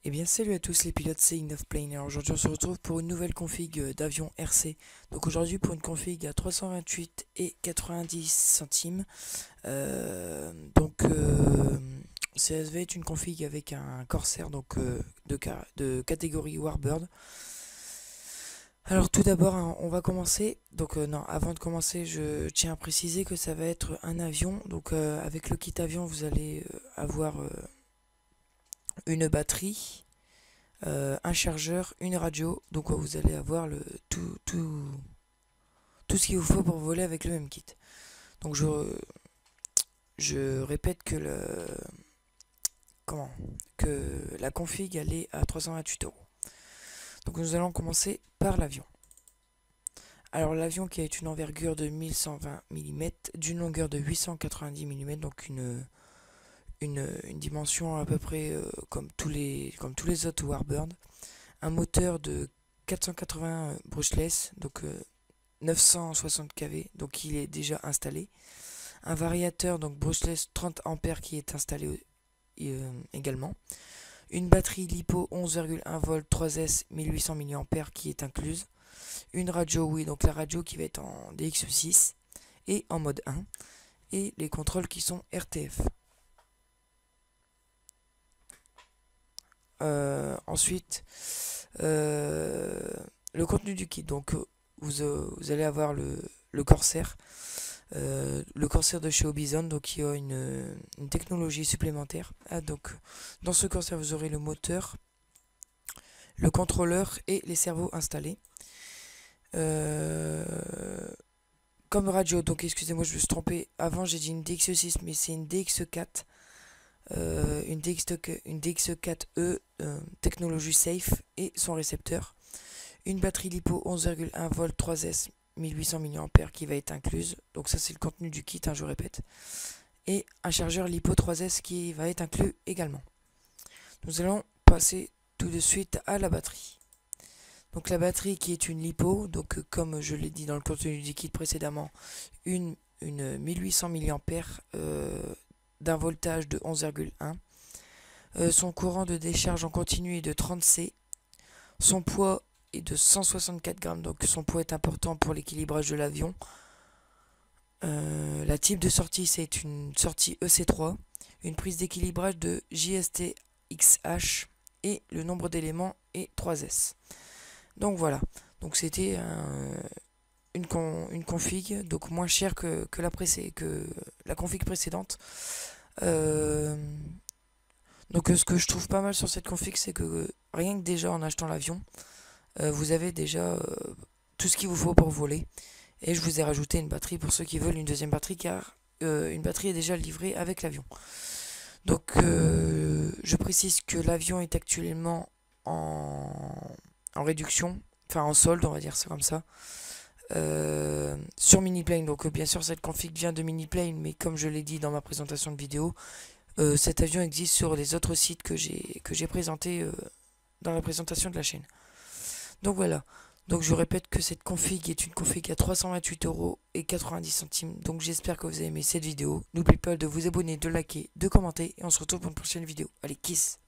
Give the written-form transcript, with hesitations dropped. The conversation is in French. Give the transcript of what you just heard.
Eh bien salut à tous les pilotes, c'est Plane. Alors aujourd'hui on se retrouve pour une nouvelle config d'avion RC. Donc aujourd'hui pour une config à 328 et 90 centimes. Ça va être une config avec un Corsair de catégorie Warbird. Alors tout d'abord on va commencer. Non, avant de commencer je tiens à préciser que ça va être un avion. Avec le kit avion vous allez avoir une batterie, un chargeur, une radio. Donc vous allez avoir tout ce qu'il vous faut pour voler avec le même kit. Donc je répète comment que la config elle est à 328 €. Donc nous allons commencer par l'avion. Alors l'avion qui a une envergure de 1120 mm, d'une longueur de 890 mm, donc une dimension à peu près comme tous les autres Warbird. Un moteur de 480 brushless, 960 kV, donc il est déjà installé. Un variateur, donc brushless 30 ampères qui est installé également. Une batterie LiPo 11,1 volts 3S 1800 mAh qui est incluse. Une radio, oui, donc la radio qui va être en DX6 et en mode 1. Et les contrôles qui sont RTF. Ensuite, le contenu du kit. Donc, vous allez avoir le Corsair. Le Corsair de chez Hobison, donc qui a une technologie supplémentaire. Dans ce Corsair, vous aurez le moteur, le contrôleur et les cerveaux installés. Comme radio, donc excusez-moi, je me suis trompé. Avant, j'ai dit une DX6, mais c'est une DX4. Une DX4E technologie safe et son récepteur. Une batterie LiPo 11,1 volts 3S 1800 mAh qui va être incluse. Donc ça c'est le contenu du kit, je répète. Et un chargeur LiPo 3S qui va être inclus également. Nous allons passer tout de suite à la batterie. Donc la batterie qui est une LiPo, donc comme je l'ai dit dans le contenu du kit précédemment, une 1800 mAh d'un voltage de 11,1. Son courant de décharge en continu est de 30 C. Son poids est de 164 grammes, donc son poids est important pour l'équilibrage de l'avion. La type de sortie, c'est une sortie EC3, une prise d'équilibrage de JST-XH et le nombre d'éléments est 3S. Donc voilà, donc c'était une config, donc moins chère que la config précédente. Ce que je trouve pas mal sur cette config, c'est que rien que déjà en achetant l'avion, vous avez déjà tout ce qu'il vous faut pour voler. Et je vous ai rajouté une batterie pour ceux qui veulent une deuxième batterie, car une batterie est déjà livrée avec l'avion. Donc je précise que l'avion est actuellement en réduction, enfin en solde, on va dire ça comme ça. Sur Miniplane, donc bien sûr cette config vient de Miniplane, mais comme je l'ai dit dans ma présentation de vidéo, cet avion existe sur les autres sites que j'ai présentés dans la présentation de la chaîne. Donc voilà, donc je répète que cette config est une config à 328 € et 90 centimes. Donc j'espère que vous avez aimé cette vidéo. N'oubliez pas de vous abonner, de liker, de commenter, et on se retrouve pour une prochaine vidéo. Allez, kiss!